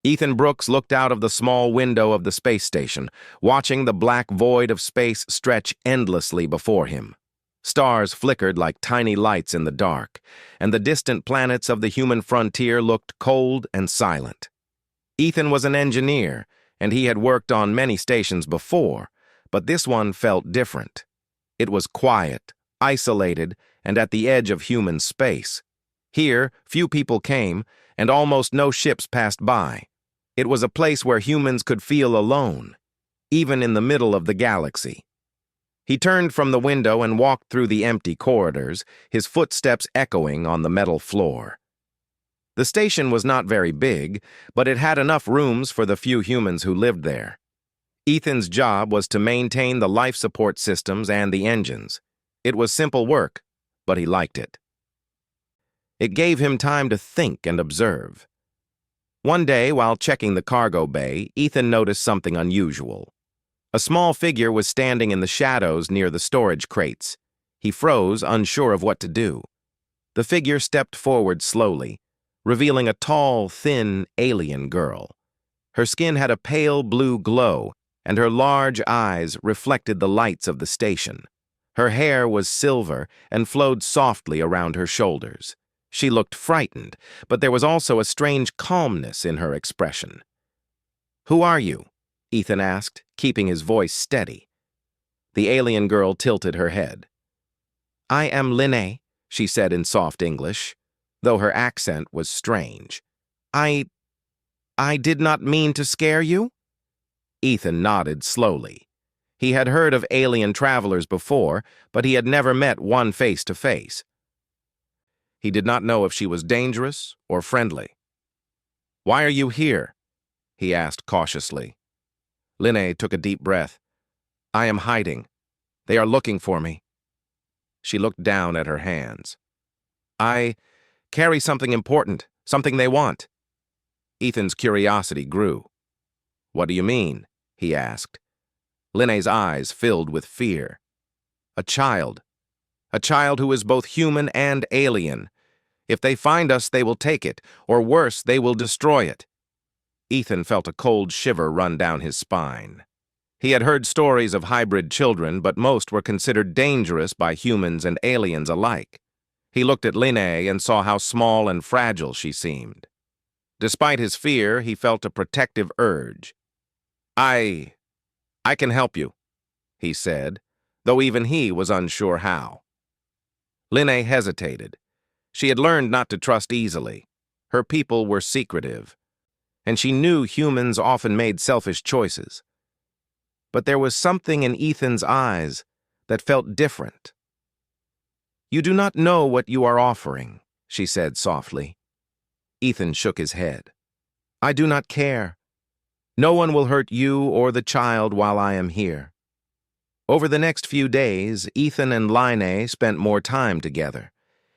Ethan Brooks looked out of the small window of the space station, watching the black void of space stretch endlessly before him. Stars flickered like tiny lights in the dark, and the distant planets of the human frontier looked cold and silent. Ethan was an engineer, and he had worked on many stations before, but this one felt different. It was quiet, isolated, and at the edge of human space. Here, few people came, and almost no ships passed by. It was a place where humans could feel alone, even in the middle of the galaxy. He turned from the window and walked through the empty corridors, his footsteps echoing on the metal floor. The station was not very big, but it had enough rooms for the few humans who lived there. Ethan's job was to maintain the life support systems and the engines. It was simple work, but he liked it. It gave him time to think and observe. One day, while checking the cargo bay, Ethan noticed something unusual. A small figure was standing in the shadows near the storage crates. He froze, unsure of what to do. The figure stepped forward slowly, revealing a tall, thin, alien girl. Her skin had a pale blue glow, and her large eyes reflected the lights of the station. Her hair was silver and flowed softly around her shoulders. She looked frightened, but there was also a strange calmness in her expression. "Who are you?" Ethan asked, keeping his voice steady. The alien girl tilted her head. "I am Linnae," she said in soft English, though her accent was strange. I did not mean to scare you?" Ethan nodded slowly. He had heard of alien travelers before, but he had never met one face to face. He did not know if she was dangerous or friendly. "Why are you here?" he asked cautiously. Linnae took a deep breath. "I am hiding. They are looking for me." She looked down at her hands. "I carry something important, something they want." Ethan's curiosity grew. "What do you mean?" he asked. Linnae's eyes filled with fear. "A child. A child who is both human and alien. If they find us, they will take it, or worse, they will destroy it." Ethan felt a cold shiver run down his spine. He had heard stories of hybrid children, but most were considered dangerous by humans and aliens alike. He looked at Linnae and saw how small and fragile she seemed. Despite his fear, he felt a protective urge. I can help you," he said, though even he was unsure how. Linnae hesitated. She had learned not to trust easily. Her people were secretive, and she knew humans often made selfish choices. But there was something in Ethan's eyes that felt different. "You do not know what you are offering," she said softly. Ethan shook his head. "I do not care. No one will hurt you or the child while I am here." Over the next few days, Ethan and Linnae spent more time together.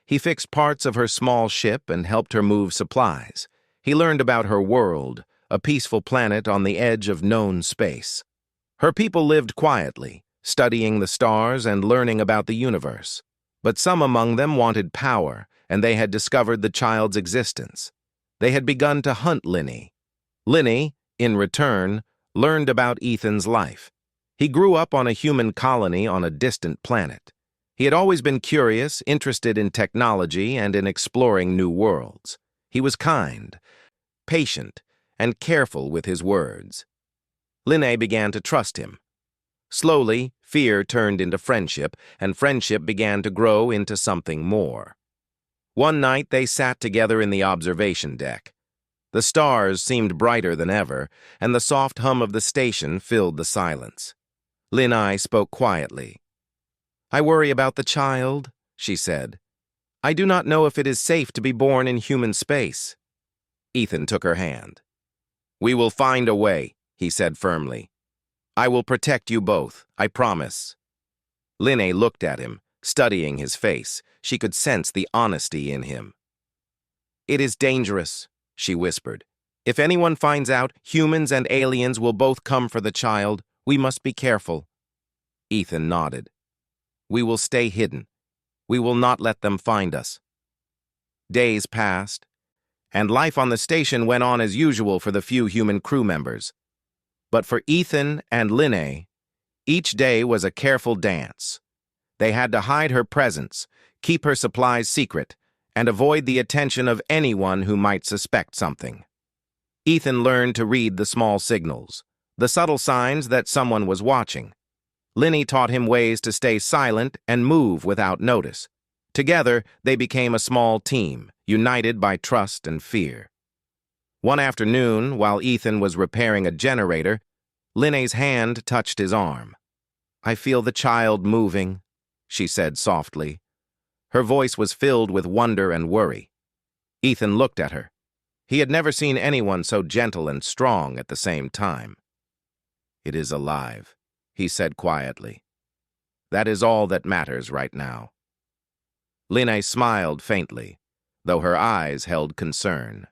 He fixed parts of her small ship and helped her move supplies. He learned about her world, a peaceful planet on the edge of known space. Her people lived quietly, studying the stars and learning about the universe. But some among them wanted power, and they had discovered the child's existence. They had begun to hunt Linnae. Linnae, in return, learned about Ethan's life. He grew up on a human colony on a distant planet. He had always been curious, interested in technology, and in exploring new worlds. He was kind, patient, and careful with his words. Linnae began to trust him. Slowly, fear turned into friendship, and friendship began to grow into something more. One night, they sat together in the observation deck. The stars seemed brighter than ever, and the soft hum of the station filled the silence. Linnae spoke quietly. "I worry about the child," she said. "I do not know if it is safe to be born in human space." Ethan took her hand. "We will find a way," he said firmly. "I will protect you both, I promise." Linnae looked at him, studying his face. She could sense the honesty in him. "It is dangerous," she whispered. "If anyone finds out, humans and aliens will both come for the child. We must be careful." Ethan nodded. "We will stay hidden. We will not let them find us." Days passed, and life on the station went on as usual for the few human crew members. But for Ethan and Linnae, each day was a careful dance. They had to hide her presence, keep her supplies secret, and avoid the attention of anyone who might suspect something. Ethan learned to read the small signals, the subtle signs that someone was watching. Linnae taught him ways to stay silent and move without notice. Together, they became a small team, united by trust and fear. One afternoon, while Ethan was repairing a generator, Linnae's hand touched his arm. "I feel the child moving," she said softly. Her voice was filled with wonder and worry. Ethan looked at her. He had never seen anyone so gentle and strong at the same time. "It is alive," he said quietly. "That is all that matters right now." Linnae smiled faintly, though her eyes held concern.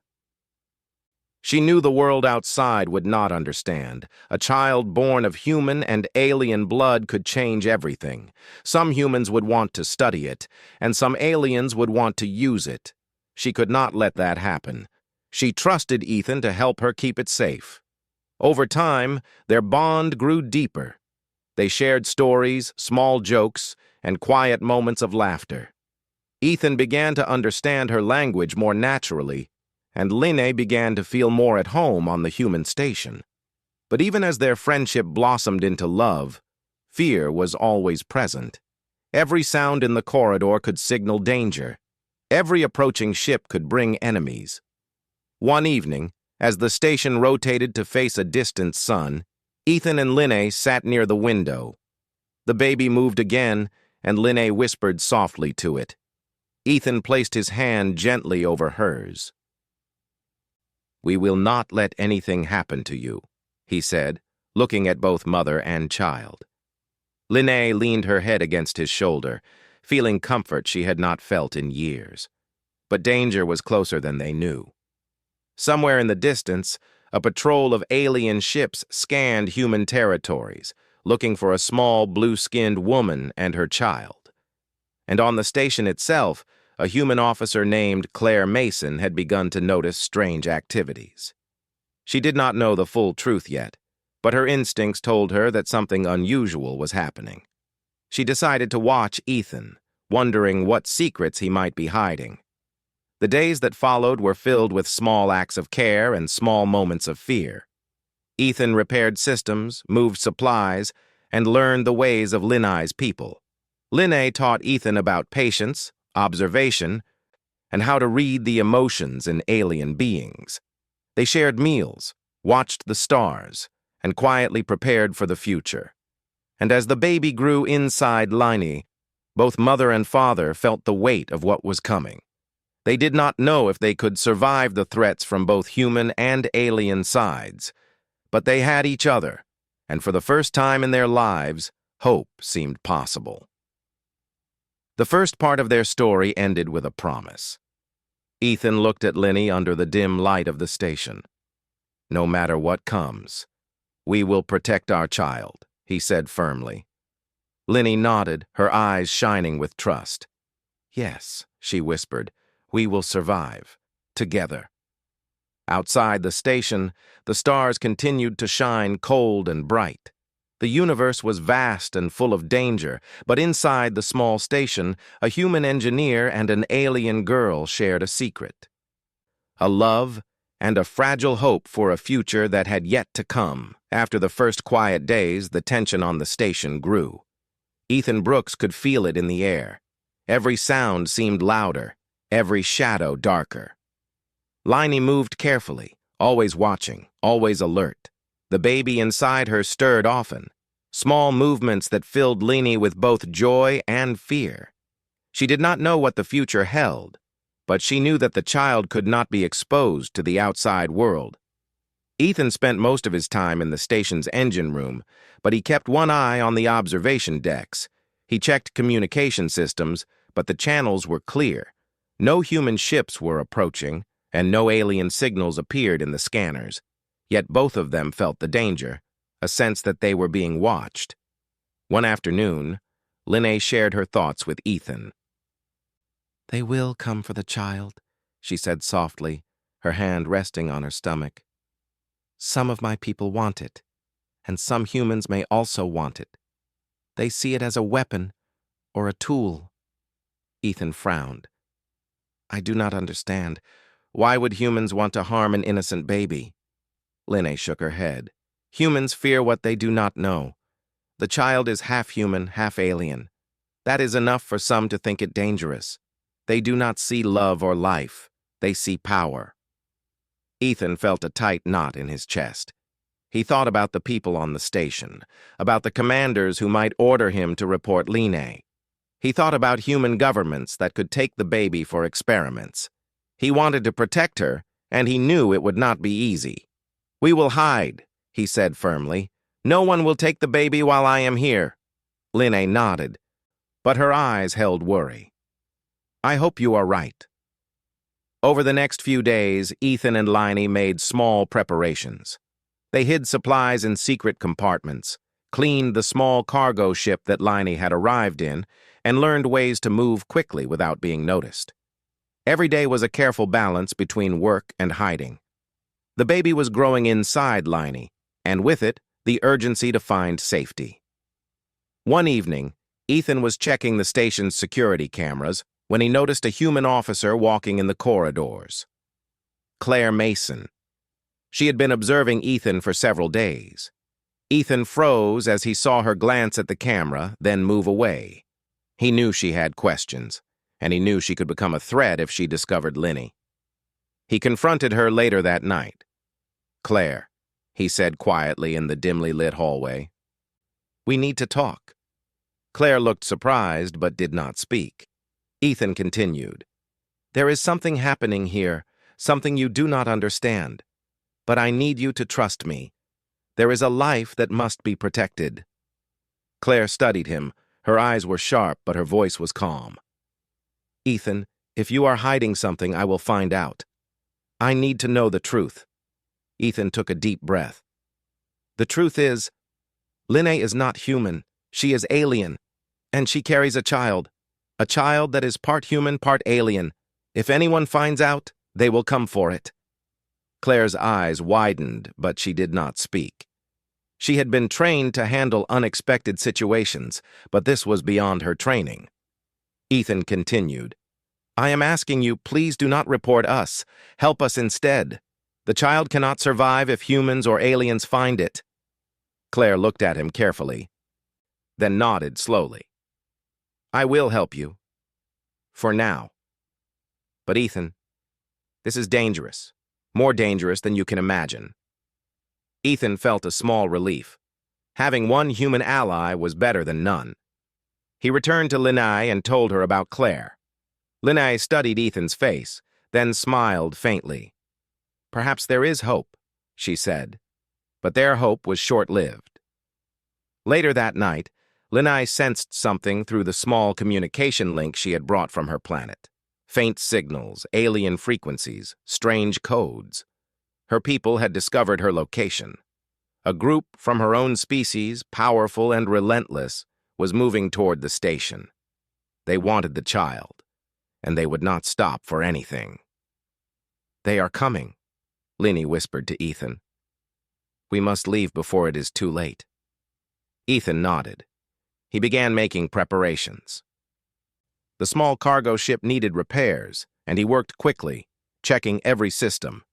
She knew the world outside would not understand. A child born of human and alien blood could change everything. Some humans would want to study it, and some aliens would want to use it. She could not let that happen. She trusted Ethan to help her keep it safe. Over time, their bond grew deeper. They shared stories, small jokes, and quiet moments of laughter. Ethan began to understand her language more naturally, and Linnae began to feel more at home on the human station. But even as their friendship blossomed into love, fear was always present. Every sound in the corridor could signal danger. Every approaching ship could bring enemies. One evening, as the station rotated to face a distant sun, Ethan and Linnae sat near the window. The baby moved again, and Linnae whispered softly to it. Ethan placed his hand gently over hers. "We will not let anything happen to you," he said, looking at both mother and child. Linnae leaned her head against his shoulder, feeling comfort she had not felt in years. But danger was closer than they knew. Somewhere in the distance, a patrol of alien ships scanned human territories, looking for a small blue-skinned woman and her child. And on the station itself, a human officer named Claire Mason had begun to notice strange activities. She did not know the full truth yet, but her instincts told her that something unusual was happening. She decided to watch Ethan, wondering what secrets he might be hiding. The days that followed were filled with small acts of care and small moments of fear. Ethan repaired systems, moved supplies, and learned the ways of Linnae's people. Linnae taught Ethan about patience, observation, and how to read the emotions in alien beings. They shared meals, watched the stars, and quietly prepared for the future. And as the baby grew inside Linnae, both mother and father felt the weight of what was coming. They did not know if they could survive the threats from both human and alien sides, but they had each other, and for the first time in their lives, hope seemed possible. The first part of their story ended with a promise. Ethan looked at Linnae under the dim light of the station. "No matter what comes, we will protect our child," he said firmly. Linnae nodded, her eyes shining with trust. "Yes," she whispered, "we will survive, together." Outside the station, the stars continued to shine cold and bright. The universe was vast and full of danger, but inside the small station, a human engineer and an alien girl shared a secret. A love and a fragile hope for a future that had yet to come. After the first quiet days, the tension on the station grew. Ethan Brooks could feel it in the air. Every sound seemed louder, every shadow darker. Linnae moved carefully, always watching, always alert. The baby inside her stirred often, small movements that filled Linnae with both joy and fear. She did not know what the future held, but she knew that the child could not be exposed to the outside world. Ethan spent most of his time in the station's engine room, but he kept one eye on the observation decks. He checked communication systems, but the channels were clear. No human ships were approaching, and no alien signals appeared in the scanners. Yet both of them felt the danger, a sense that they were being watched. One afternoon, Linnae shared her thoughts with Ethan. "They will come for the child," she said softly, her hand resting on her stomach. Some of my people want it, and some humans may also want it. They see it as a weapon or a tool. Ethan frowned. I do not understand. Why would humans want to harm an innocent baby? Linne shook her head. Humans fear what they do not know. The child is half human, half alien. That is enough for some to think it dangerous. They do not see love or life. They see power. Ethan felt a tight knot in his chest. He thought about the people on the station, about the commanders who might order him to report Linne. He thought about human governments that could take the baby for experiments. He wanted to protect her, and he knew it would not be easy. We will hide, he said firmly. No one will take the baby while I am here. Linne nodded, but her eyes held worry. I hope you are right. Over the next few days, Ethan and Linne made small preparations. They hid supplies in secret compartments, cleaned the small cargo ship that Linne had arrived in, and learned ways to move quickly without being noticed. Every day was a careful balance between work and hiding. The baby was growing inside Linne, and with it, the urgency to find safety. One evening, Ethan was checking the station's security cameras when he noticed a human officer walking in the corridors. Claire Mason. She had been observing Ethan for several days. Ethan froze as he saw her glance at the camera, then move away. He knew she had questions, and he knew she could become a threat if she discovered Linne. He confronted her later that night. Claire, he said quietly in the dimly lit hallway. We need to talk. Claire looked surprised but did not speak. Ethan continued. There is something happening here, something you do not understand. But I need you to trust me. There is a life that must be protected. Claire studied him. Her eyes were sharp, but her voice was calm. Ethan, if you are hiding something, I will find out. I need to know the truth. Ethan took a deep breath. The truth is, Linne is not human. She is alien, and she carries a child that is part human, part alien. If anyone finds out, they will come for it. Claire's eyes widened, but she did not speak. She had been trained to handle unexpected situations, but this was beyond her training. Ethan continued, I am asking you, please do not report us. Help us instead. The child cannot survive if humans or aliens find it. Claire looked at him carefully, then nodded slowly. I will help you. For now. But Ethan, this is dangerous. More dangerous than you can imagine. Ethan felt a small relief. Having one human ally was better than none. He returned to Linne and told her about Claire. Linne studied Ethan's face, then smiled faintly. Perhaps there is hope, she said, but their hope was short-lived. Later that night, Linne sensed something through the small communication link she had brought from her planet. Faint signals, alien frequencies, strange codes. Her people had discovered her location. A group from her own species, powerful and relentless, was moving toward the station. They wanted the child, and they would not stop for anything. They are coming, Linne whispered to Ethan. We must leave before it is too late. Ethan nodded. He began making preparations. The small cargo ship needed repairs, and he worked quickly, checking every system.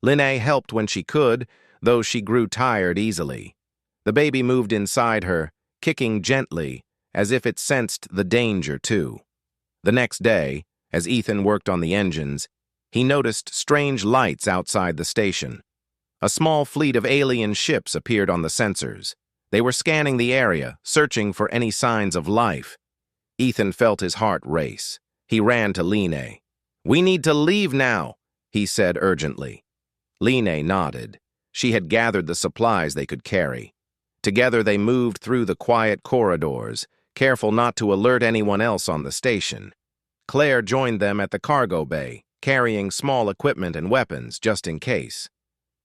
Linne helped when she could, though she grew tired easily. The baby moved inside her, kicking gently, as if it sensed the danger too. The next day, as Ethan worked on the engines, he noticed strange lights outside the station. A small fleet of alien ships appeared on the sensors. They were scanning the area, searching for any signs of life. Ethan felt his heart race. He ran to Linne. We need to leave now, he said urgently. Linne nodded. She had gathered the supplies they could carry. Together they moved through the quiet corridors, careful not to alert anyone else on the station. Claire joined them at the cargo bay, carrying small equipment and weapons just in case.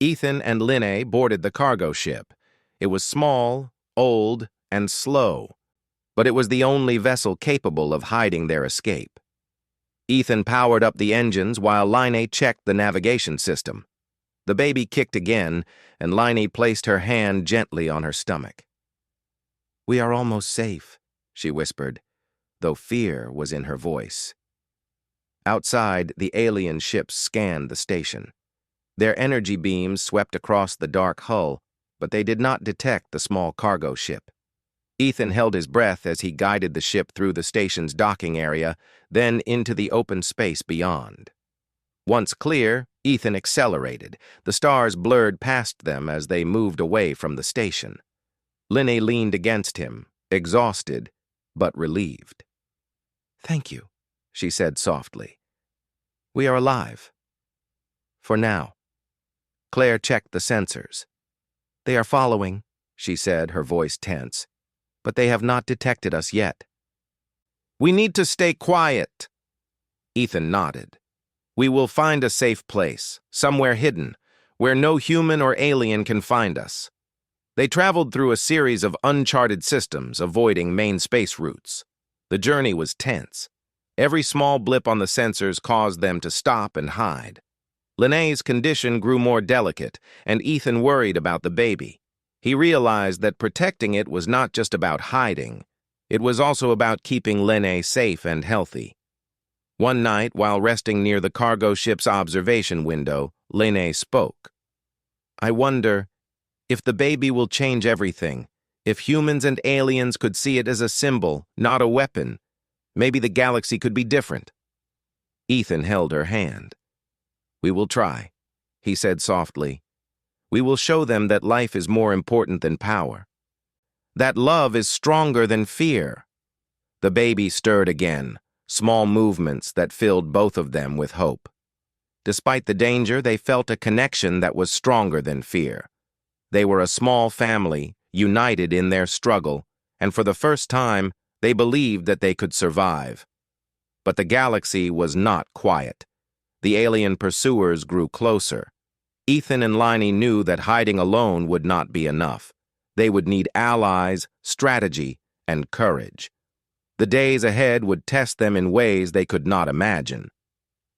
Ethan and Linne boarded the cargo ship. It was small, old, and slow, but it was the only vessel capable of hiding their escape. Ethan powered up the engines while Line checked the navigation system. The baby kicked again, and Line placed her hand gently on her stomach. "We are almost safe," she whispered, though fear was in her voice. Outside, the alien ships scanned the station. Their energy beams swept across the dark hull, but they did not detect the small cargo ship. Ethan held his breath as he guided the ship through the station's docking area, then into the open space beyond. Once clear, Ethan accelerated. The stars blurred past them as they moved away from the station. Linne leaned against him, exhausted, but relieved. "Thank you," she said softly. "We are alive. For now." Claire checked the sensors. "They are following," she said, her voice tense, "but they have not detected us yet." "We need to stay quiet." Ethan nodded. "We will find a safe place, somewhere hidden, where no human or alien can find us." They traveled through a series of uncharted systems, avoiding main space routes. The journey was tense. Every small blip on the sensors caused them to stop and hide. Linne's condition grew more delicate, and Ethan worried about the baby. He realized that protecting it was not just about hiding. It was also about keeping Linne safe and healthy. One night, while resting near the cargo ship's observation window, Linne spoke. "I wonder if the baby will change everything. If humans and aliens could see it as a symbol, not a weapon, maybe the galaxy could be different." Ethan held her hand. "We will try," he said softly. "We will show them that life is more important than power. That love is stronger than fear." The baby stirred again, small movements that filled both of them with hope. Despite the danger, they felt a connection that was stronger than fear. They were a small family, united in their struggle, and for the first time, they believed that they could survive. But the galaxy was not quiet. The alien pursuers grew closer. Ethan and Line knew that hiding alone would not be enough. They would need allies, strategy, and courage. The days ahead would test them in ways they could not imagine.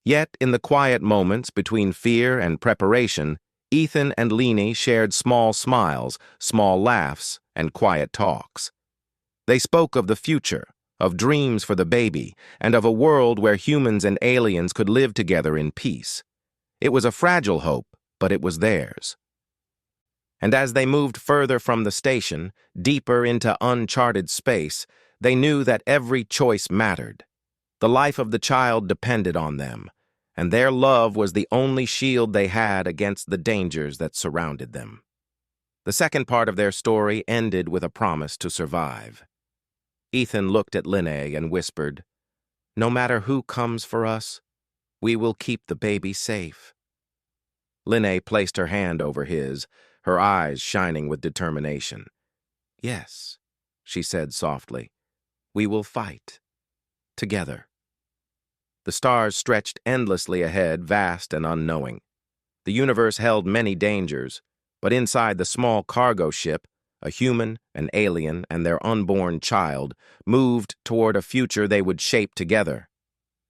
Yet, in the quiet moments between fear and preparation, Ethan and Line shared small smiles, small laughs, and quiet talks. They spoke of the future, of dreams for the baby, and of a world where humans and aliens could live together in peace. It was a fragile hope, but it was theirs. And as they moved further from the station, deeper into uncharted space, they knew that every choice mattered. The life of the child depended on them, and their love was the only shield they had against the dangers that surrounded them. The second part of their story ended with a promise to survive. Ethan looked at Linne and whispered, "No matter who comes for us, we will keep the baby safe." Linne placed her hand over his, her eyes shining with determination. "Yes," she said softly, "we will fight. Together." The stars stretched endlessly ahead, vast and unknowing. The universe held many dangers, but inside the small cargo ship, a human, an alien, and their unborn child moved toward a future they would shape together.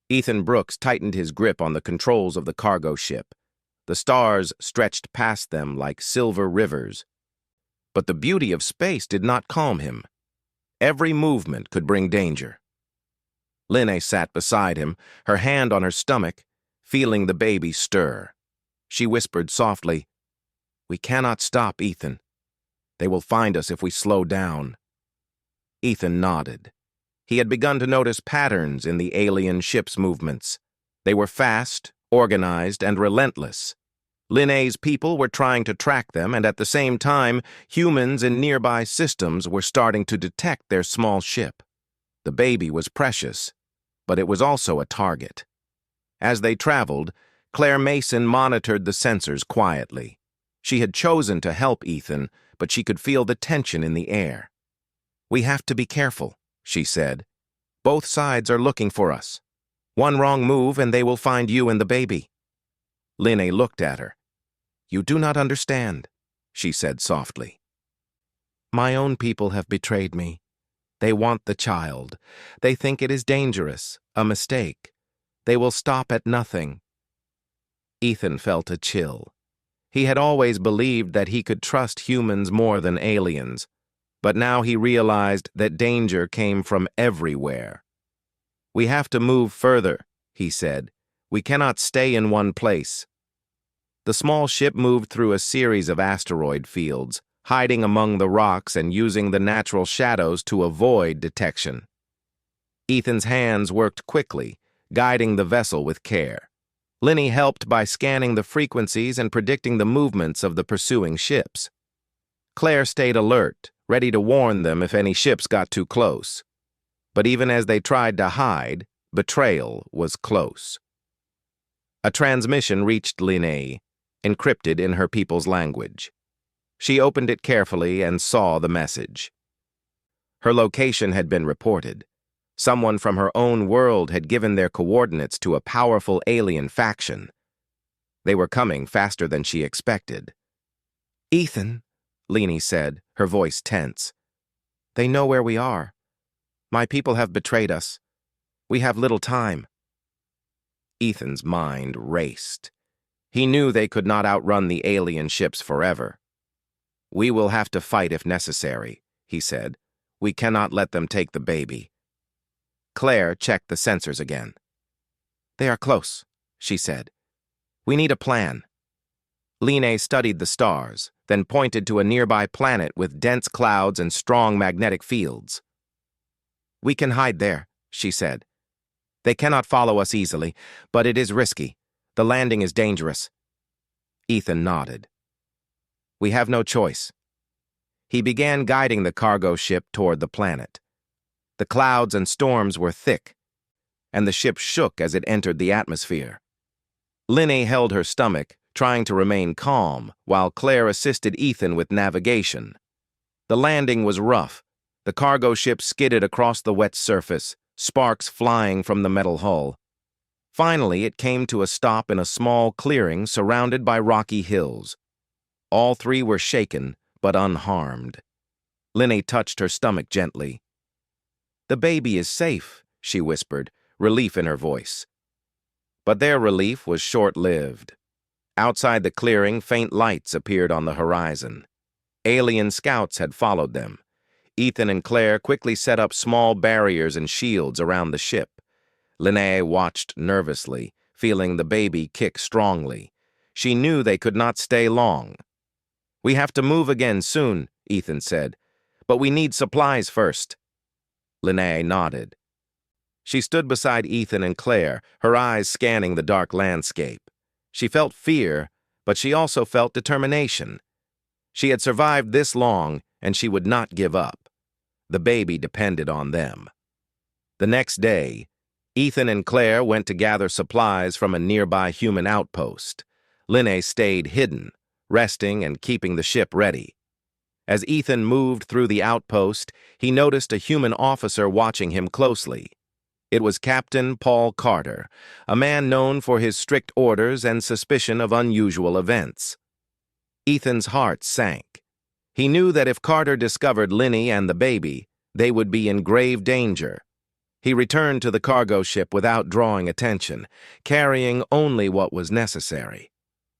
Ethan Brooks tightened his grip on the controls of the cargo ship. The stars stretched past them like silver rivers. But the beauty of space did not calm him. Every movement could bring danger. Linne sat beside him, her hand on her stomach, feeling the baby stir. She whispered softly, "We cannot stop, Ethan. They will find us if we slow down." Ethan nodded. He had begun to notice patterns in the alien ship's movements. They were fast, organized, and relentless. Linne's people were trying to track them, and at the same time, humans in nearby systems were starting to detect their small ship. The baby was precious, but it was also a target. As they traveled, Claire Mason monitored the sensors quietly. She had chosen to help Ethan, but she could feel the tension in the air. "We have to be careful," she said. "Both sides are looking for us. One wrong move and they will find you and the baby." Linne looked at her. "You do not understand," she said softly. "My own people have betrayed me. They want the child. They think it is dangerous, a mistake. They will stop at nothing. Ethan felt a chill. He had always believed that he could trust humans more than aliens, but now he realized that danger came from everywhere. "We have to move further," he said. "We cannot stay in one place." The small ship moved through a series of asteroid fields, hiding among the rocks and using the natural shadows to avoid detection. Ethan's hands worked quickly, guiding the vessel with care. Linny helped by scanning the frequencies and predicting the movements of the pursuing ships. Claire stayed alert, ready to warn them if any ships got too close. But even as they tried to hide, betrayal was close. A transmission reached Linny, encrypted in her people's language. She opened it carefully and saw the message. Her location had been reported. Someone from her own world had given their coordinates to a powerful alien faction. They were coming faster than she expected. "Ethan," Linny said, her voice tense. "They know where we are. My people have betrayed us. We have little time." Ethan's mind raced. He knew they could not outrun the alien ships forever. "We will have to fight if necessary," he said. "We cannot let them take the baby." Claire checked the sensors again. "They are close," she said. "We need a plan." Linny studied the stars, then pointed to a nearby planet with dense clouds and strong magnetic fields. "We can hide there," she said. "They cannot follow us easily, but it is risky. The landing is dangerous." Ethan nodded. "We have no choice." He began guiding the cargo ship toward the planet. The clouds and storms were thick, and the ship shook as it entered the atmosphere. Linny held her stomach, trying to remain calm, while Claire assisted Ethan with navigation. The landing was rough. The cargo ship skidded across the wet surface, sparks flying from the metal hull. Finally, it came to a stop in a small clearing surrounded by rocky hills. All three were shaken, but unharmed. Linny touched her stomach gently. "The baby is safe," she whispered, relief in her voice. But their relief was short-lived. Outside the clearing, faint lights appeared on the horizon. Alien scouts had followed them. Ethan and Claire quickly set up small barriers and shields around the ship. Linny watched nervously, feeling the baby kick strongly. She knew they could not stay long. "We have to move again soon," Ethan said. "But we need supplies first." Linny nodded. She stood beside Ethan and Claire, her eyes scanning the dark landscape. She felt fear, but she also felt determination. She had survived this long, and she would not give up. The baby depended on them. The next day, Ethan and Claire went to gather supplies from a nearby human outpost. Linny stayed hidden, resting and keeping the ship ready. As Ethan moved through the outpost, he noticed a human officer watching him closely. It was Captain Paul Carter, a man known for his strict orders and suspicion of unusual events. Ethan's heart sank. He knew that if Carter discovered Linny and the baby, they would be in grave danger. He returned to the cargo ship without drawing attention, carrying only what was necessary.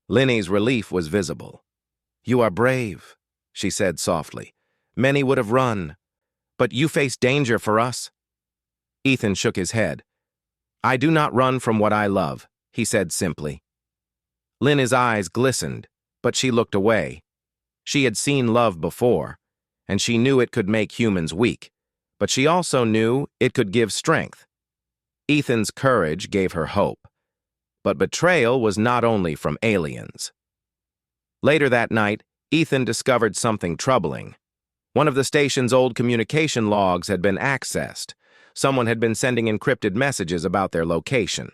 Linny's relief was visible. "You are brave," she said softly. "Many would have run, but you face danger for us." Ethan shook his head. "I do not run from what I love," he said simply. Linny's eyes glistened, but she looked away. She had seen love before, and she knew it could make humans weak, but she also knew it could give strength. Ethan's courage gave her hope, but betrayal was not only from aliens. Later that night, Ethan discovered something troubling. One of the station's old communication logs had been accessed. Someone had been sending encrypted messages about their location.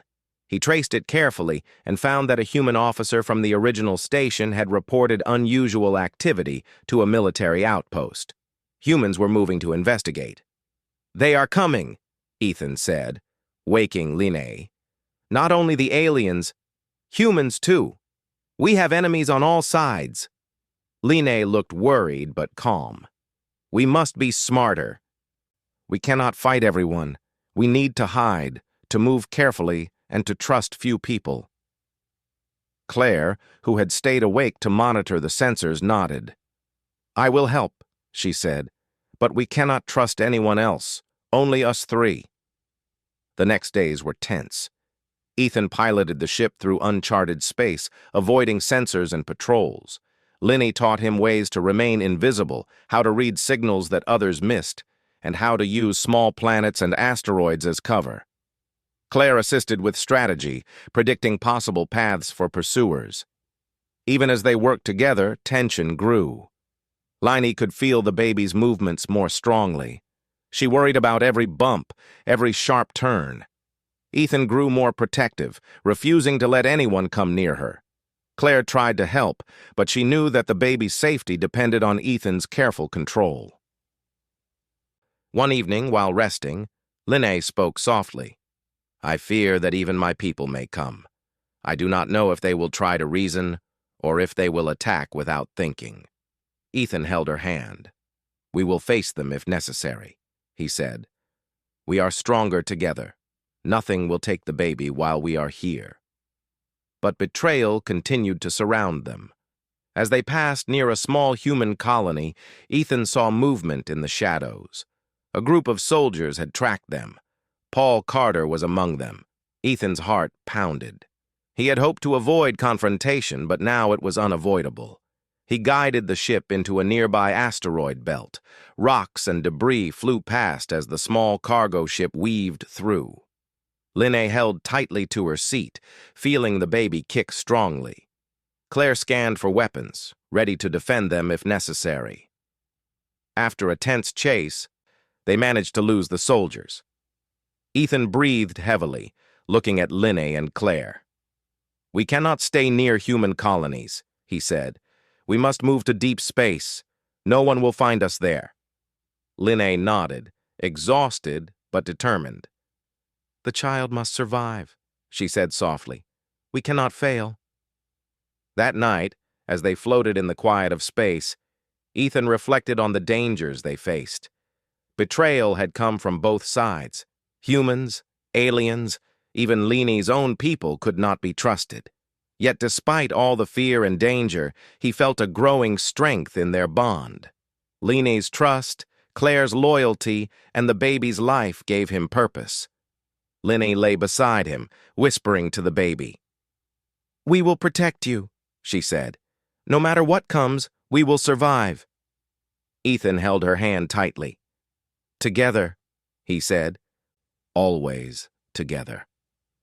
He traced it carefully and found that a human officer from the original station had reported unusual activity to a military outpost. Humans were moving to investigate. "They are coming," Ethan said, waking Linny. "Not only the aliens, humans too. We have enemies on all sides." Linny looked worried but calm. "We must be smarter. We cannot fight everyone. We need to hide, to move carefully, and to trust few people. Claire, who had stayed awake to monitor the sensors, nodded. "I will help," she said, "but we cannot trust anyone else, only us three." The next days were tense. Ethan piloted the ship through uncharted space, avoiding sensors and patrols. Linny taught him ways to remain invisible, how to read signals that others missed, and how to use small planets and asteroids as cover. Claire assisted with strategy, predicting possible paths for pursuers. Even as they worked together, tension grew. Liney could feel the baby's movements more strongly. She worried about every bump, every sharp turn. Ethan grew more protective, refusing to let anyone come near her. Claire tried to help, but she knew that the baby's safety depended on Ethan's careful control. One evening, while resting, Linné spoke softly. "I fear that even my people may come. I do not know if they will try to reason, or if they will attack without thinking." Ethan held her hand. "We will face them if necessary," he said. "We are stronger together. Nothing will take the baby while we are here." But betrayal continued to surround them. As they passed near a small human colony, Ethan saw movement in the shadows. A group of soldiers had tracked them. Paul Carter was among them. Ethan's heart pounded. He had hoped to avoid confrontation, but now it was unavoidable. He guided the ship into a nearby asteroid belt. Rocks and debris flew past as the small cargo ship weaved through. Linné held tightly to her seat, feeling the baby kick strongly. Claire scanned for weapons, ready to defend them if necessary. After a tense chase, they managed to lose the soldiers. Ethan breathed heavily, looking at Linné and Claire. "We cannot stay near human colonies," he said. "We must move to deep space. No one will find us there." Linné nodded, exhausted but determined. "The child must survive," she said softly. "We cannot fail." That night, as they floated in the quiet of space, Ethan reflected on the dangers they faced. Betrayal had come from both sides. Humans, aliens, even Linné's own people could not be trusted. Yet despite all the fear and danger, he felt a growing strength in their bond. Linné's trust, Claire's loyalty, and the baby's life gave him purpose. Linné lay beside him, whispering to the baby. "We will protect you," she said. "No matter what comes, we will survive." Ethan held her hand tightly. "Together," he said. "Always together."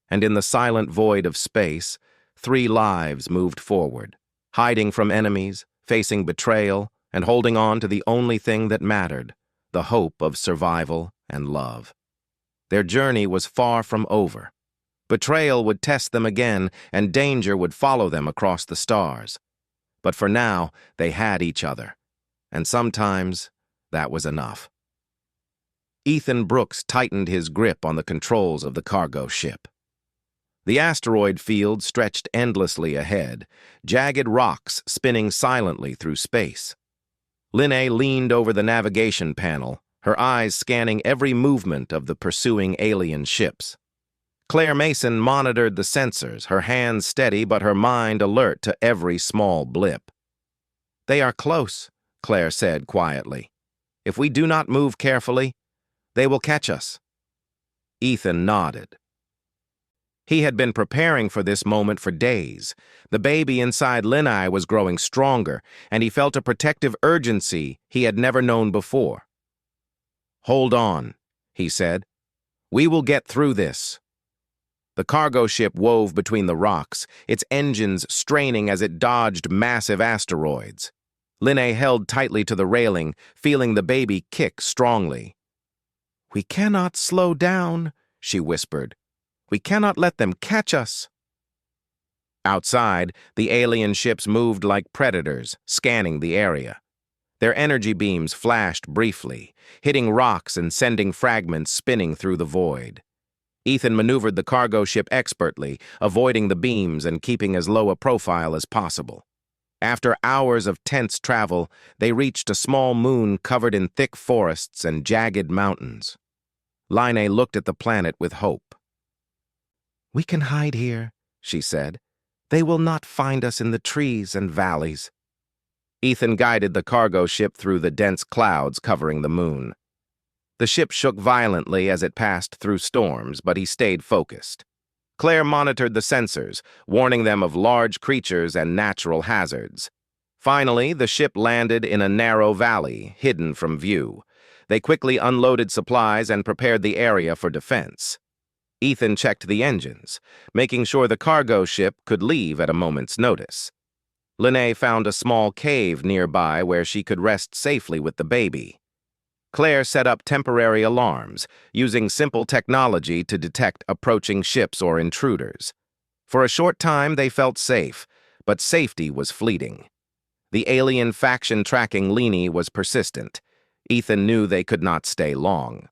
And in the silent void of space, 3 lives moved forward, hiding from enemies, facing betrayal, and holding on to the only thing that mattered, the hope of survival and love. Their journey was far from over. Betrayal would test them again, and danger would follow them across the stars. But for now, they had each other, and sometimes that was enough. Ethan Brooks tightened his grip on the controls of the cargo ship. The asteroid field stretched endlessly ahead, jagged rocks spinning silently through space. Linné leaned over the navigation panel, her eyes scanning every movement of the pursuing alien ships. Claire Mason monitored the sensors, her hands steady but her mind alert to every small blip. "They are close," Claire said quietly. "If we do not move carefully, they will catch us." Ethan nodded. He had been preparing for this moment for days. The baby inside Linné was growing stronger, and he felt a protective urgency he had never known before. "Hold on," he said. "We will get through this." The cargo ship wove between the rocks, its engines straining as it dodged massive asteroids. Linné held tightly to the railing, feeling the baby kick strongly. "We cannot slow down," she whispered. "We cannot let them catch us." Outside, the alien ships moved like predators, scanning the area. Their energy beams flashed briefly, hitting rocks and sending fragments spinning through the void. Ethan maneuvered the cargo ship expertly, avoiding the beams and keeping as low a profile as possible. After hours of tense travel, they reached a small moon covered in thick forests and jagged mountains. Linné looked at the planet with hope. "We can hide here," she said. "They will not find us in the trees and valleys." Ethan guided the cargo ship through the dense clouds covering the moon. The ship shook violently as it passed through storms, but he stayed focused. Claire monitored the sensors, warning them of large creatures and natural hazards. Finally, the ship landed in a narrow valley, hidden from view. They quickly unloaded supplies and prepared the area for defense. Ethan checked the engines, making sure the cargo ship could leave at a moment's notice. Lene found a small cave nearby where she could rest safely with the baby. Claire set up temporary alarms, using simple technology to detect approaching ships or intruders. For a short time, they felt safe, but safety was fleeting. The alien faction tracking Lene was persistent. Ethan knew they could not stay long.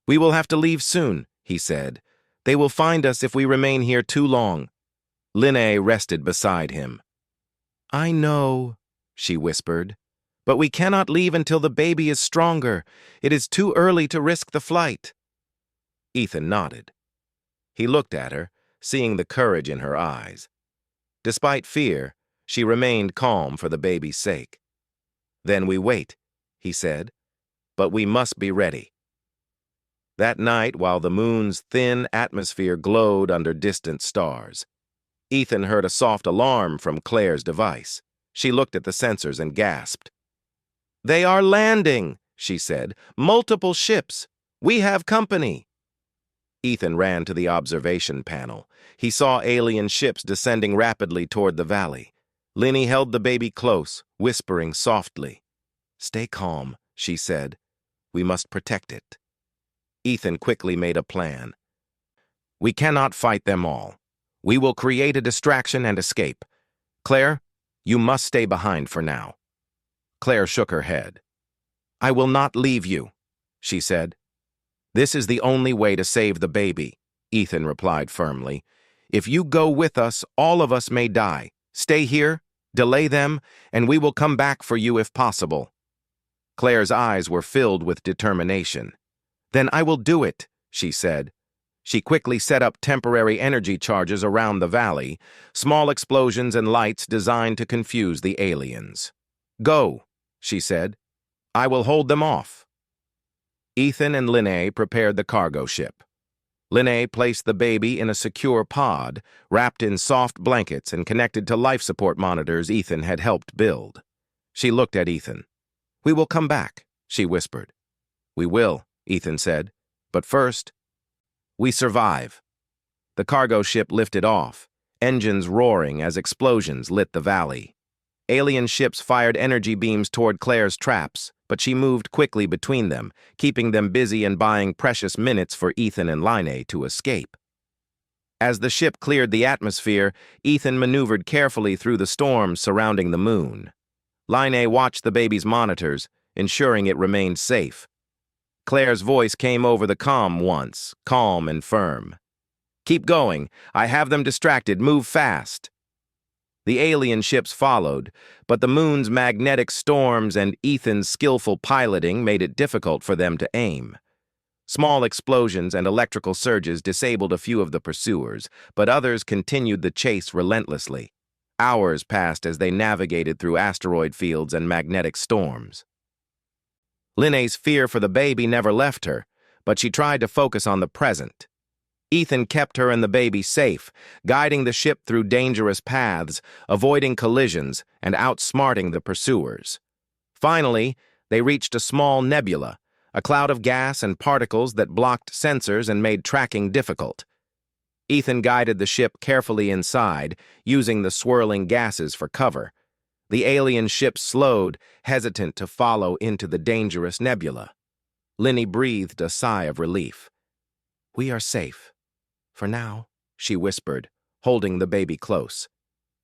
"We will have to leave soon," he said. "They will find us if we remain here too long." Lene rested beside him. "I know," she whispered, "but we cannot leave until the baby is stronger. It is too early to risk the flight." Ethan nodded. He looked at her, seeing the courage in her eyes. Despite fear, she remained calm for the baby's sake. "Then we wait," he said, "but we must be ready." That night, while the moon's thin atmosphere glowed under distant stars, Ethan heard a soft alarm from Claire's device. She looked at the sensors and gasped. "They are landing," she said. "Multiple ships. We have company." Ethan ran to the observation panel. He saw alien ships descending rapidly toward the valley. Lene held the baby close, whispering softly. "Stay calm," she said. "We must protect it." Ethan quickly made a plan. "We cannot fight them all. We will create a distraction and escape. Claire, you must stay behind for now." Claire shook her head. "I will not leave you," she said. "This is the only way to save the baby," Ethan replied firmly. "If you go with us, all of us may die. Stay here, delay them, and we will come back for you if possible." Claire's eyes were filled with determination. "Then I will do it," she said. She quickly set up temporary energy charges around the valley, small explosions and lights designed to confuse the aliens. "Go," she said. "I will hold them off." Ethan and Lene prepared the cargo ship. Lene placed the baby in a secure pod, wrapped in soft blankets and connected to life support monitors Ethan had helped build. She looked at Ethan. "We will come back," she whispered. "We will," Ethan said. "But first, we survive." The cargo ship lifted off, engines roaring as explosions lit the valley. Alien ships fired energy beams toward Claire's traps, but she moved quickly between them, keeping them busy and buying precious minutes for Ethan and Lene to escape. As the ship cleared the atmosphere, Ethan maneuvered carefully through the storms surrounding the moon. Lene watched the baby's monitors, ensuring it remained safe. Claire's voice came over the comm once, calm and firm. "Keep going. I have them distracted. Move fast." The alien ships followed, but the moon's magnetic storms and Ethan's skillful piloting made it difficult for them to aim. Small explosions and electrical surges disabled a few of the pursuers, but others continued the chase relentlessly. Hours passed as they navigated through asteroid fields and magnetic storms. Lene's fear for the baby never left her, but she tried to focus on the present. Ethan kept her and the baby safe, guiding the ship through dangerous paths, avoiding collisions, and outsmarting the pursuers. Finally, they reached a small nebula, a cloud of gas and particles that blocked sensors and made tracking difficult. Ethan guided the ship carefully inside, using the swirling gases for cover. The alien ship slowed, hesitant to follow into the dangerous nebula. Lene breathed a sigh of relief. "We are safe. For now," she whispered, holding the baby close.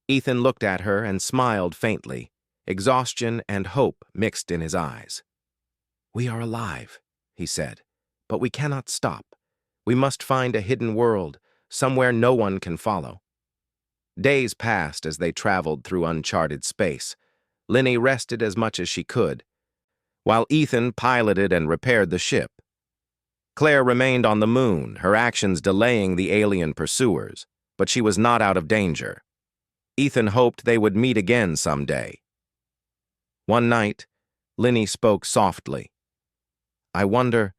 Ethan looked at her and smiled faintly, exhaustion and hope mixed in his eyes. "We are alive," he said, "but we cannot stop. We must find a hidden world, somewhere no one can follow." Days passed as they traveled through uncharted space. Lene rested as much as she could, while Ethan piloted and repaired the ship. Claire remained on the moon, her actions delaying the alien pursuers, but she was not out of danger. Ethan hoped they would meet again someday. One night, Linny spoke softly. "I wonder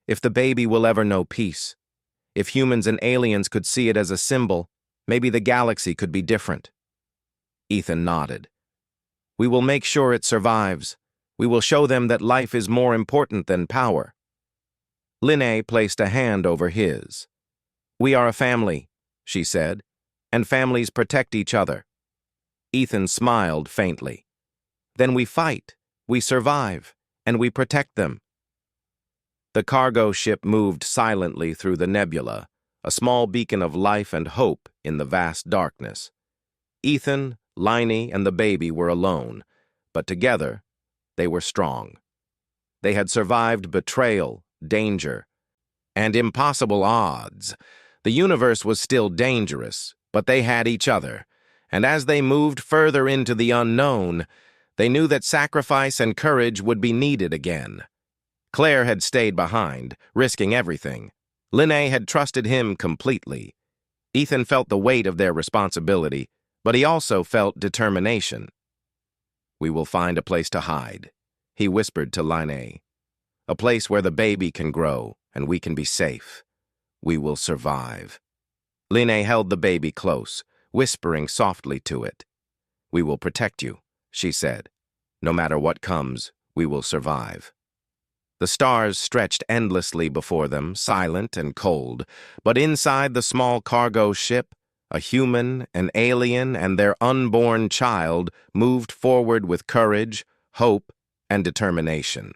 if the baby will ever know peace. If humans and aliens could see it as a symbol, maybe the galaxy could be different." Ethan nodded. "We will make sure it survives. We will show them that life is more important than power." Linné placed a hand over his. "We are a family," she said, "and families protect each other." Ethan smiled faintly. "Then we fight, we survive, and we protect them." The cargo ship moved silently through the nebula, a small beacon of life and hope in the vast darkness. Ethan, Liney, and the baby were alone, but together they were strong. They had survived betrayal, danger, and impossible odds. The universe was still dangerous, but they had each other, and as they moved further into the unknown, they knew that sacrifice and courage would be needed again. Claire had stayed behind, risking everything. Linné had trusted him completely. Ethan felt the weight of their responsibility, but he also felt determination. "We will find a place to hide," he whispered to Linné. "A place where the baby can grow, and we can be safe. We will survive." Linné held the baby close, whispering softly to it. "We will protect you," she said. "No matter what comes, we will survive." The stars stretched endlessly before them, silent and cold, but inside the small cargo ship, a human, an alien, and their unborn child moved forward with courage, hope, and determination.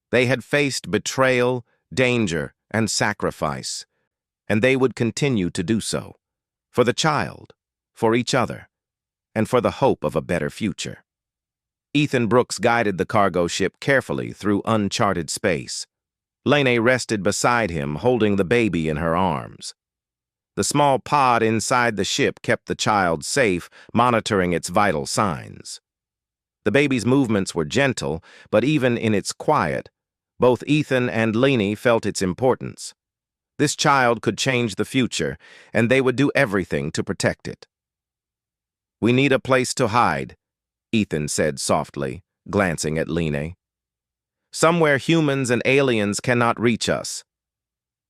They had faced betrayal, danger, and sacrifice, and they would continue to do so, for the child, for each other, and for the hope of a better future. Ethan Brooks guided the cargo ship carefully through uncharted space. Linné rested beside him, holding the baby in her arms. The small pod inside the ship kept the child safe, monitoring its vital signs. The baby's movements were gentle, but even in its quiet, both Ethan and Linné felt its importance. This child could change the future, and they would do everything to protect it. "We need a place to hide," Ethan said softly, glancing at Linné. "Somewhere humans and aliens cannot reach us."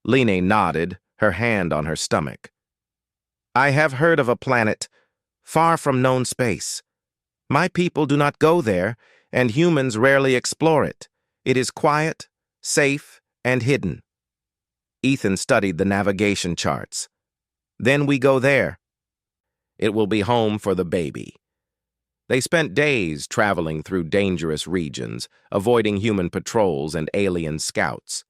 Linné nodded, her hand on her stomach. "I have heard of a planet far from known space. My people do not go there, and humans rarely explore it. It is quiet, safe, and hidden." Ethan studied the navigation charts. "Then we go there. It will be home for the baby." They spent days traveling through dangerous regions, avoiding human patrols and alien scouts.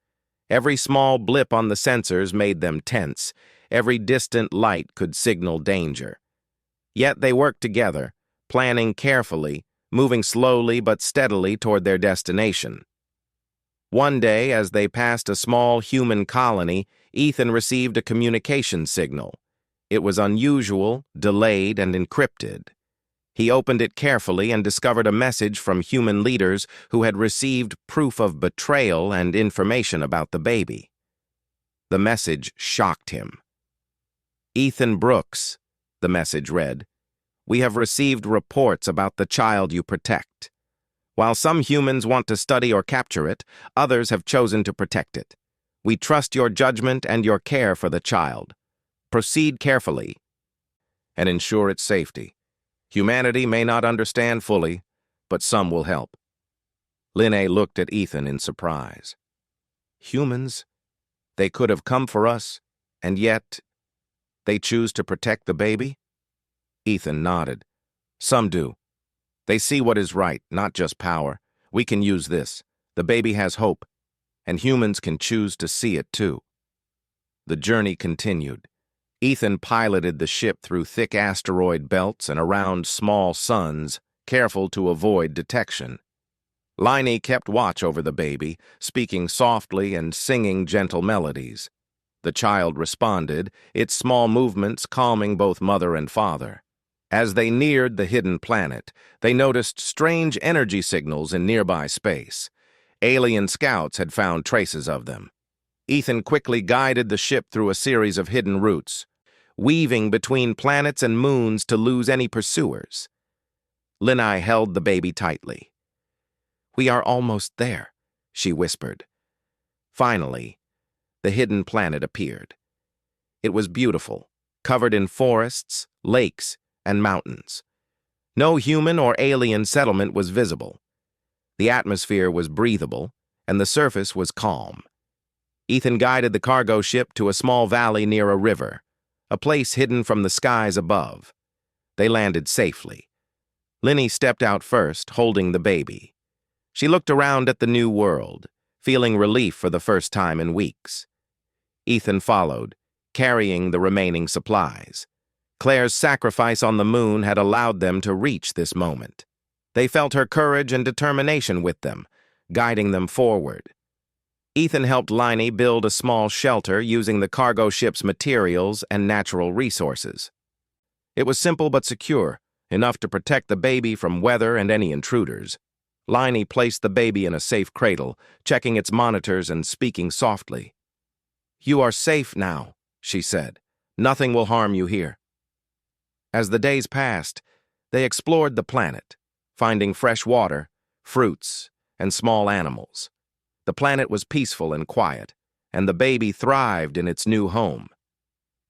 Every small blip on the sensors made them tense. Every distant light could signal danger. Yet they worked together, planning carefully, moving slowly but steadily toward their destination. One day, as they passed a small human colony, Ethan received a communication signal. It was unusual, delayed, and encrypted. He opened it carefully and discovered a message from human leaders who had received proof of betrayal and information about the baby. The message shocked him. "Ethan Brooks," the message read, "we have received reports about the child you protect. While some humans want to study or capture it, others have chosen to protect it. We trust your judgment and your care for the child. Proceed carefully and ensure its safety. Humanity may not understand fully, but some will help." Linné looked at Ethan in surprise. "Humans? They could have come for us, and yet they choose to protect the baby?" Ethan nodded. "Some do. They see what is right, not just power. We can use this. The baby has hope, and humans can choose to see it too." The journey continued. Ethan piloted the ship through thick asteroid belts and around small suns, careful to avoid detection. Liney kept watch over the baby, speaking softly and singing gentle melodies. The child responded, its small movements calming both mother and father. As they neared the hidden planet, they noticed strange energy signals in nearby space. Alien scouts had found traces of them. Ethan quickly guided the ship through a series of hidden routes, weaving between planets and moons to lose any pursuers. Linai held the baby tightly. "We are almost there," she whispered. Finally, the hidden planet appeared. It was beautiful, covered in forests, lakes, and mountains. No human or alien settlement was visible. The atmosphere was breathable, and the surface was calm. Ethan guided the cargo ship to a small valley near a river, a place hidden from the skies above. They landed safely. Linny stepped out first, holding the baby. She looked around at the new world, feeling relief for the first time in weeks. Ethan followed, carrying the remaining supplies. Claire's sacrifice on the moon had allowed them to reach this moment. They felt her courage and determination with them, guiding them forward. Ethan helped Liney build a small shelter using the cargo ship's materials and natural resources. It was simple but secure, enough to protect the baby from weather and any intruders. Liney placed the baby in a safe cradle, checking its monitors and speaking softly. "You are safe now," she said. "Nothing will harm you here." As the days passed, they explored the planet, finding fresh water, fruits, and small animals. The planet was peaceful and quiet, and the baby thrived in its new home.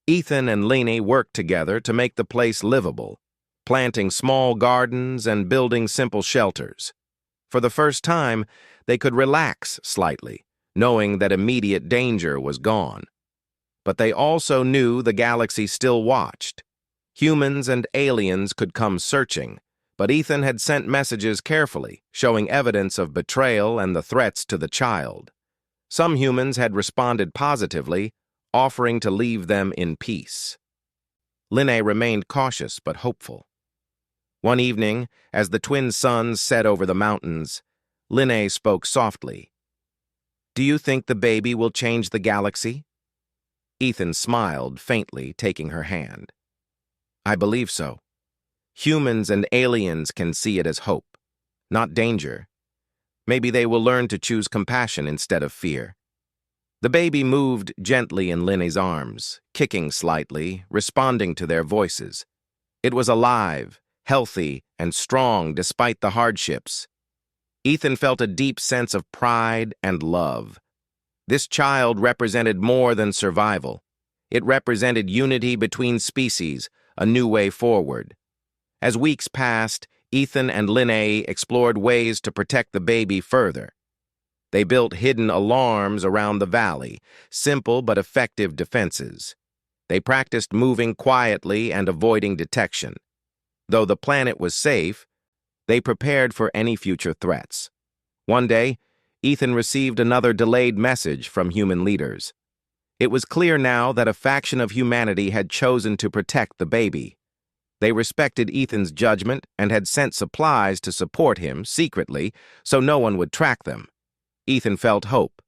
Ethan and Lenny worked together to make the place livable, planting small gardens and building simple shelters. For the first time, they could relax slightly, knowing that immediate danger was gone. But they also knew the galaxy still watched. Humans and aliens could come searching, but Ethan had sent messages carefully, showing evidence of betrayal and the threats to the child. Some humans had responded positively, offering to leave them in peace. Linne remained cautious but hopeful. One evening, as the twin suns set over the mountains, Linne spoke softly. "Do you think the baby will change the galaxy?" Ethan smiled faintly, taking her hand. "I believe so. Humans and aliens can see it as hope, not danger. Maybe they will learn to choose compassion instead of fear." The baby moved gently in Linne's arms, kicking slightly, responding to their voices. It was alive, healthy, and strong despite the hardships. Ethan felt a deep sense of pride and love. This child represented more than survival. It represented unity between species, a new way forward. As weeks passed, Ethan and Linne explored ways to protect the baby further. They built hidden alarms around the valley, simple but effective defenses. They practiced moving quietly and avoiding detection. Though the planet was safe, they prepared for any future threats. One day, Ethan received another delayed message from human leaders. It was clear now that a faction of humanity had chosen to protect the baby. They respected Ethan's judgment and had sent supplies to support him secretly so no one would track them. Ethan felt hope.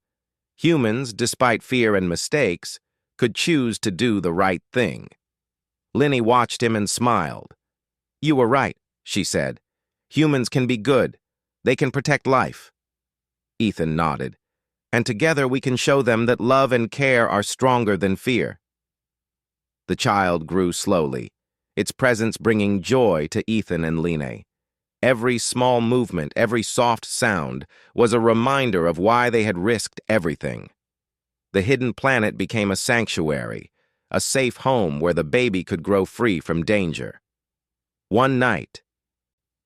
Humans, despite fear and mistakes, could choose to do the right thing. Linny watched him and smiled. "You were right," she said. "Humans can be good. They can protect life." Ethan nodded. "And together we can show them that love and care are stronger than fear." The child grew slowly, its presence bringing joy to Ethan and Line. Every small movement, every soft sound, was a reminder of why they had risked everything. The hidden planet became a sanctuary, a safe home where the baby could grow free from danger. One night,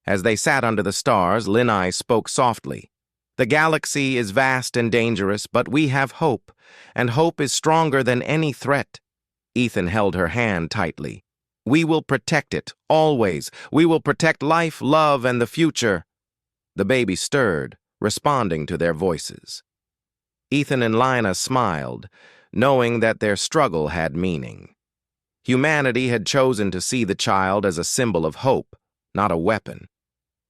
as they sat under the stars, Linai spoke softly. "The galaxy is vast and dangerous, but we have hope, and hope is stronger than any threat." Ethan held her hand tightly. "We will protect it, always. We will protect life, love, and the future." The baby stirred, responding to their voices. Ethan and Lina smiled, knowing that their struggle had meaning. Humanity had chosen to see the child as a symbol of hope, not a weapon.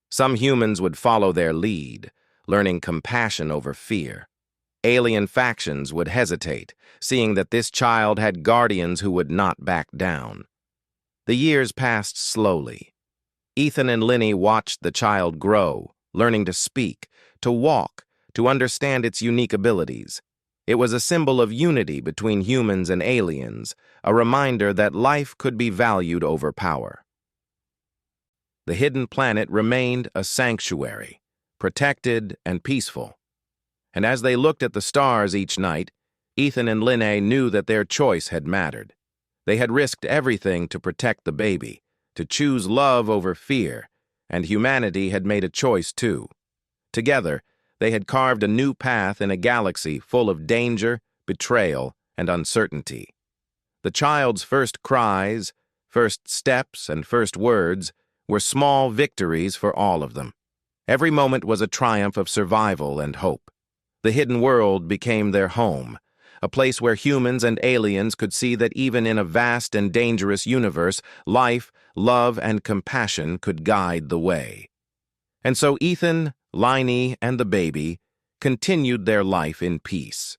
Some humans would follow their lead, learning compassion over fear. Alien factions would hesitate, seeing that this child had guardians who would not back down. The years passed slowly. Ethan and Linny watched the child grow, learning to speak, to walk, to understand its unique abilities. It was a symbol of unity between humans and aliens, a reminder that life could be valued over power. The hidden planet remained a sanctuary, protected and peaceful. And as they looked at the stars each night, Ethan and Linnae knew that their choice had mattered. They had risked everything to protect the baby, to choose love over fear, and humanity had made a choice too. Together, they had carved a new path in a galaxy full of danger, betrayal, and uncertainty. The child's first cries, first steps, and first words were small victories for all of them. Every moment was a triumph of survival and hope. The hidden world became their home, a place where humans and aliens could see that even in a vast and dangerous universe, life, love, and compassion could guide the way. And so Ethan, Liney, and the baby continued their life in peace.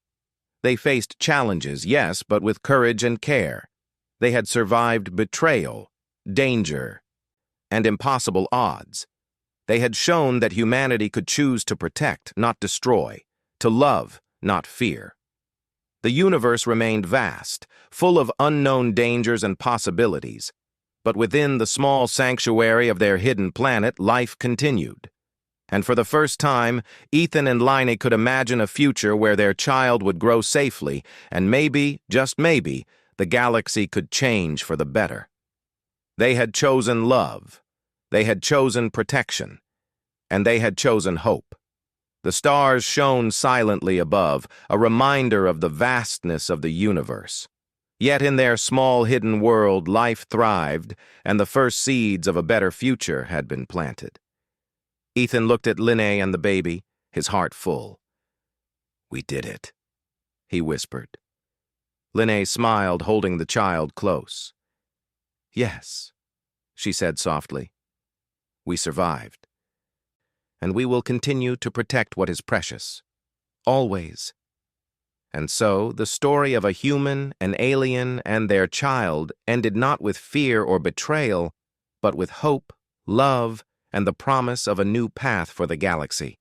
They faced challenges, yes, but with courage and care. They had survived betrayal, danger, and impossible odds. They had shown that humanity could choose to protect, not destroy, to love, not fear. The universe remained vast, full of unknown dangers and possibilities, but within the small sanctuary of their hidden planet, life continued. And for the first time, Ethan and Liney could imagine a future where their child would grow safely, and maybe, just maybe, the galaxy could change for the better. They had chosen love, they had chosen protection, and they had chosen hope. The stars shone silently above, a reminder of the vastness of the universe. Yet in their small hidden world, life thrived, and the first seeds of a better future had been planted. Ethan looked at Linnae and the baby, his heart full. "We did it," he whispered. Linnae smiled, holding the child close. "Yes," she said softly. "We survived. And we will continue to protect what is precious. Always." And so, the story of a human, an alien, and their child ended not with fear or betrayal, but with hope, love, and the promise of a new path for the galaxy.